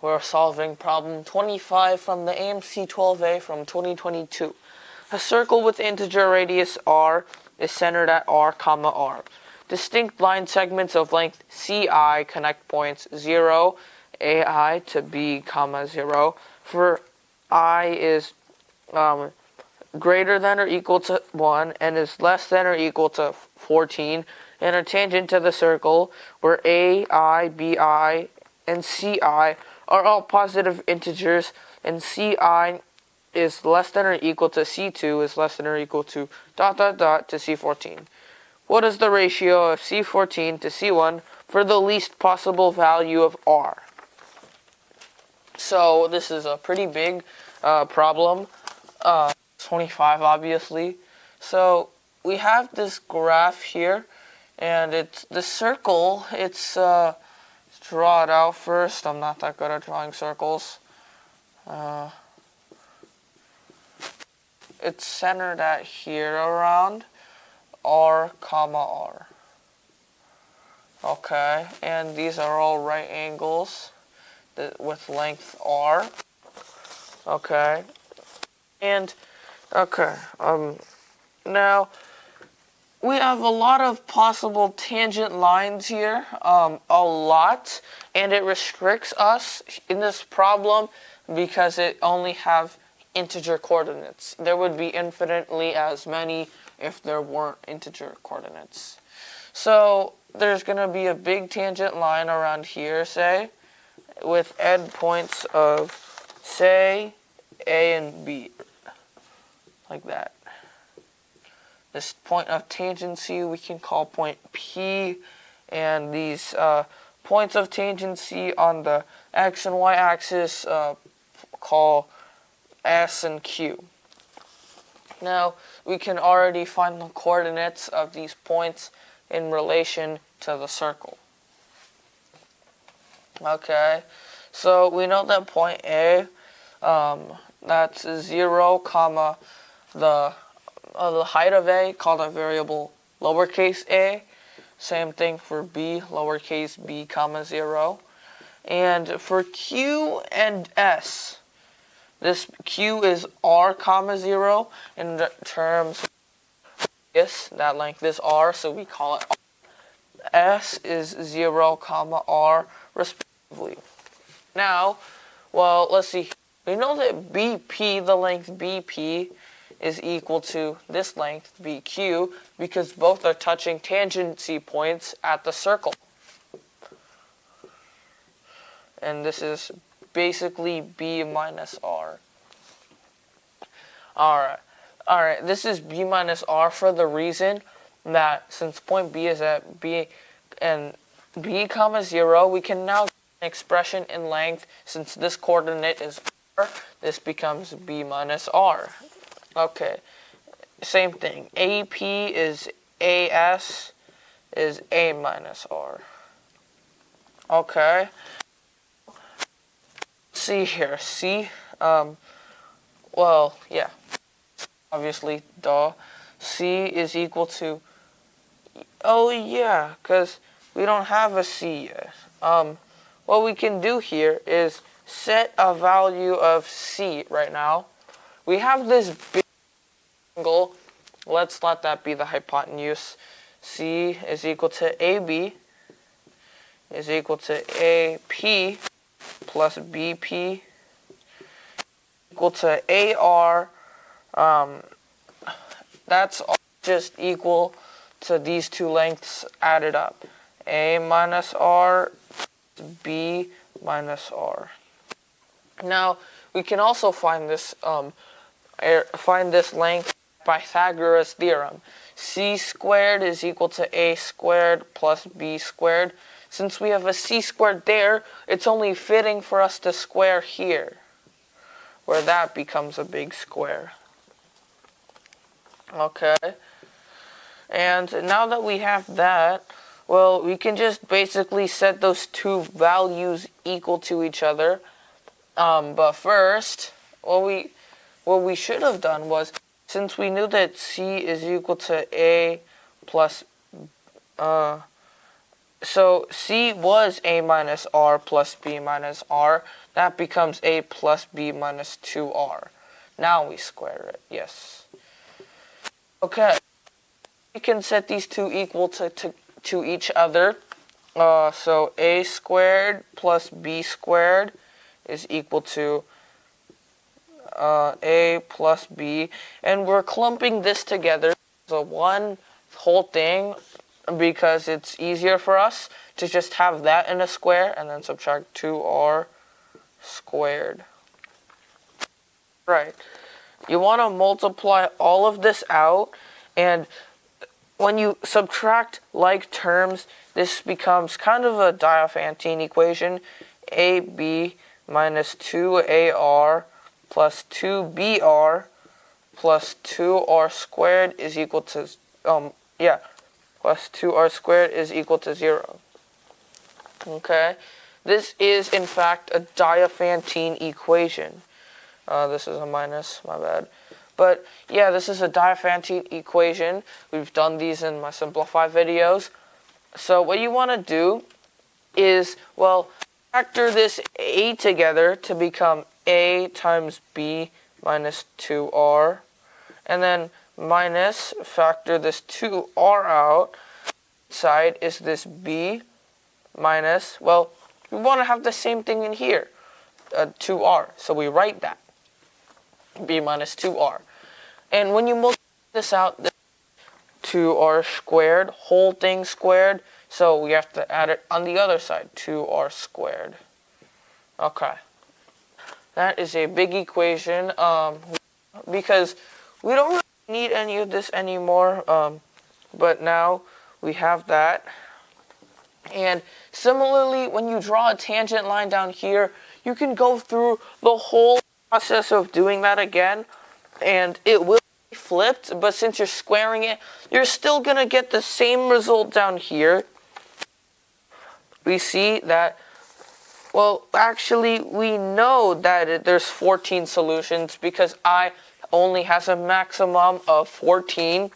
We're solving problem 25 from the AMC 12A from 2022. A circle with integer radius r is centered at r, r. Distinct line segments of length ci connect points 0, ai to b, 0. For I is greater than or equal to 1 and is less than or equal to 14, and are tangent to the circle where ai, bi, and ci are all positive integers, and ci is less than or equal to c2 is less than or equal to ... to c14. What is the ratio of c14 to c1 for the least possible value of r? So this is a pretty big problem. 25 obviously. So we have this graph here, and it's the circle. It's draw it out first. I'm not that good at drawing circles. It's centered at here around r, r. Okay, and these are all right angles with length r. Okay, and okay, now we have a lot of possible tangent lines here, a lot, and it restricts us in this problem because it only have integer coordinates. There would be infinitely as many if there weren't integer coordinates. So there's going to be a big tangent line around here, say, with endpoints of, say, A and B, like that. This point of tangency we can call point P, and these points of tangency on the x and y axis call S and Q. Now we can already find the coordinates of these points in relation to the circle. Okay, so we know that point A, that's 0, the height of A, called a variable lowercase a. Same thing for B, lowercase b, 0. And for Q and S, this Q is r, 0 in terms of radius. That length is r, so we call it r. S is 0, r, respectively. Now, well, let's see. We know that BP, the length BP, is equal to this length, BQ, because both are touching tangency points at the circle. And this is basically B minus R. Alright, this is B minus R for the reason that since point B is at B and B, 0, we can now get an expression in length. Since this coordinate is R, this becomes B minus R. Okay, same thing. AP is AS is A minus R. Okay. See here. C. Well, yeah. Obviously, duh. C is equal to. Oh yeah, because we don't have a C yet. What we can do here is set a value of C right now. We have this big angle. Let's let that be the hypotenuse. C is equal to AB is equal to AP plus BP equal to AR. That's just equal to these two lengths added up. A minus R, B minus R. Now we can also find this length by Pythagoras theorem. C squared is equal to A squared plus B squared. Since we have a C squared there, it's only fitting for us to square here, where that becomes a big square. Okay. And now that we have that, well, we can just basically set those two values equal to each other. But first, what we should have done was, since we knew that C is equal to A plus so C was A minus R plus B minus R. That becomes A plus B minus 2R. Now we square it, yes. Okay, we can set these two equal to each other. So A squared plus B squared is equal to A plus B. And we're clumping this together. So one whole thing, because it's easier for us to just have that in a square and then subtract 2R squared. Right. You want to multiply all of this out, and when you subtract like terms, this becomes kind of a Diophantine equation. AB minus 2AR plus 2BR plus 2R squared is equal to, plus 2R squared is equal to 0. Okay? This is, in fact, a Diophantine equation. This is a minus, my bad. But, yeah, this is a Diophantine equation. We've done these in my simplified videos. So what you want to do is, well, factor this A together to become A times B minus 2R. And then minus, factor this 2R out. Side is this B minus, well, we want to have the same thing in here, 2R. So we write that, B minus 2R. And when you multiply this out, this 2R squared, whole thing squared, so we have to add it on the other side, 2R squared. Okay. That is a big equation, because we don't really need any of this anymore, but now we have that. And similarly, when you draw a tangent line down here, you can go through the whole process of doing that again, and it will be flipped, but since you're squaring it, you're still going to get the same result down here. We see that, well, actually, we know that there's 14 solutions because I only has a maximum of 14.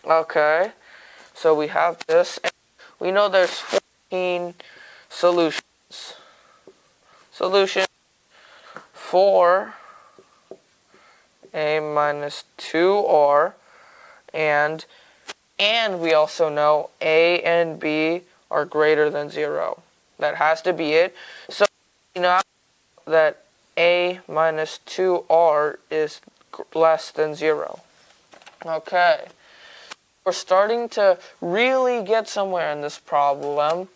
Okay, so we have this, and we know there's 14 solutions. Solution for A minus 2R, and we also know A and B are greater than 0. That has to be it. So you know that A minus 2R is less than 0. Okay. We're starting to really get somewhere in this problem.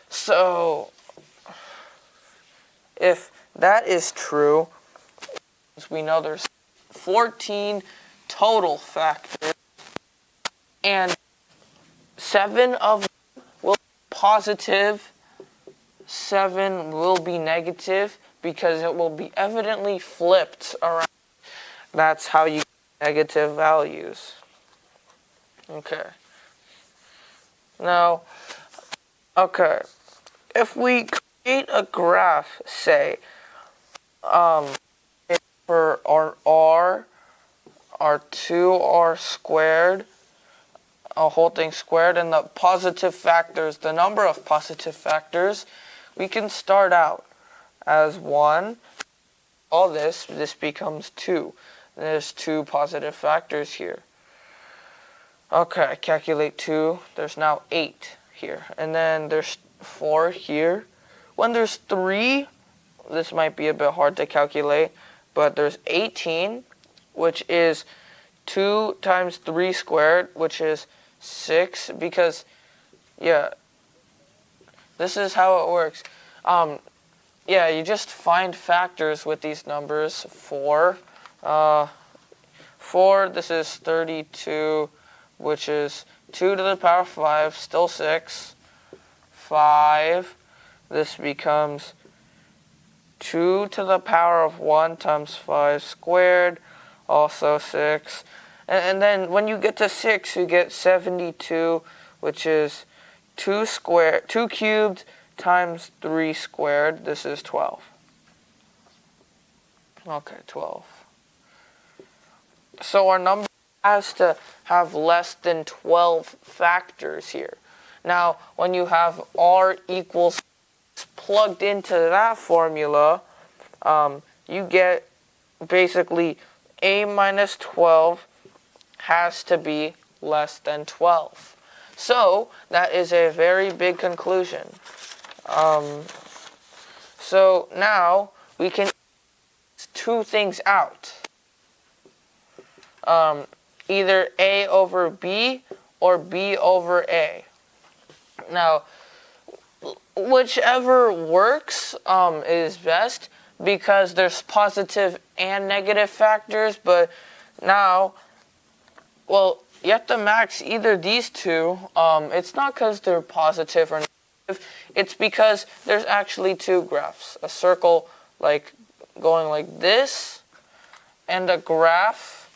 So if that is true, we know there's 14 total factors, and 7 of them will be positive, 7 will be negative, because it will be evidently flipped around. That's how you get negative values. Okay. Now, okay, if we create a graph, say, for our our 2R squared, a whole thing squared, and the positive factors, the number of positive factors, we can start out as 1. All this becomes 2. There's 2 positive factors here. Okay, calculate 2. There's now 8 here. And then there's 4 here. When there's 3, this might be a bit hard to calculate, but there's 18, which is 2 times 3 squared, which is 6, because, yeah, this is how it works. Yeah, you just find factors with these numbers. 4, 4, this is 32, which is 2 to the power of 5, still 6. 5, this becomes 2 to the power of 1 times 5 squared, also 6. And then when you get to 6, you get 72, which is 2 cubed times 3 squared. This is 12. Okay, 12. So our number has to have less than 12 factors here. Now, when you have R equals plugged into that formula, you get basically A minus 12 has to be less than 12. So that is a very big conclusion. So now we can two things out. Either A over B or B over A. Now, whichever works is best because there's positive and negative factors, but now, well, you have to max either these two. It's not because they're positive or negative. It's because there's actually two graphs. A circle like going like this and a graph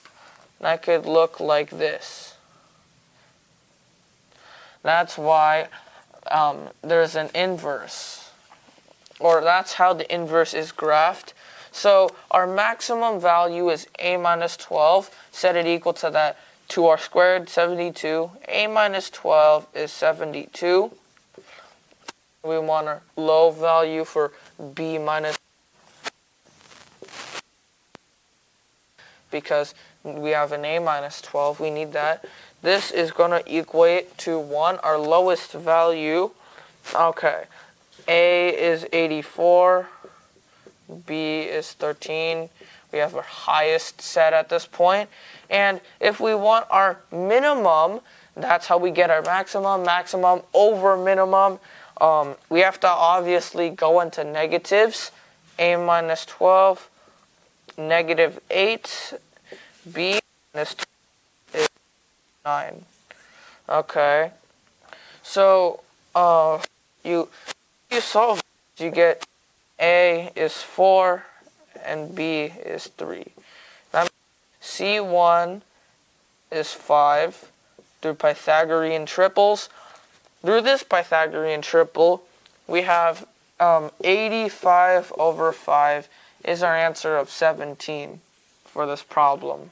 that could look like this. That's why there's an inverse. Or that's how the inverse is graphed. So our maximum value is A minus 12. Set it equal to that 2R squared, 72. A minus 12 is 72. We want our low value for B minus, because we have an A minus 12, we need that. This is going to equate to 1, our lowest value. Okay, A is 84, B is 13. We have our highest set at this point. And if we want our minimum, that's how we get our maximum. Maximum over minimum. We have to obviously go into negatives. A minus 12, negative 8. B minus 2 is 9. Okay. So, you solve this, you get A is 4 and B is 3. That C1 is 5 through Pythagorean triples. Through this Pythagorean triple, we have 85 over 5 is our answer of 17 for this problem.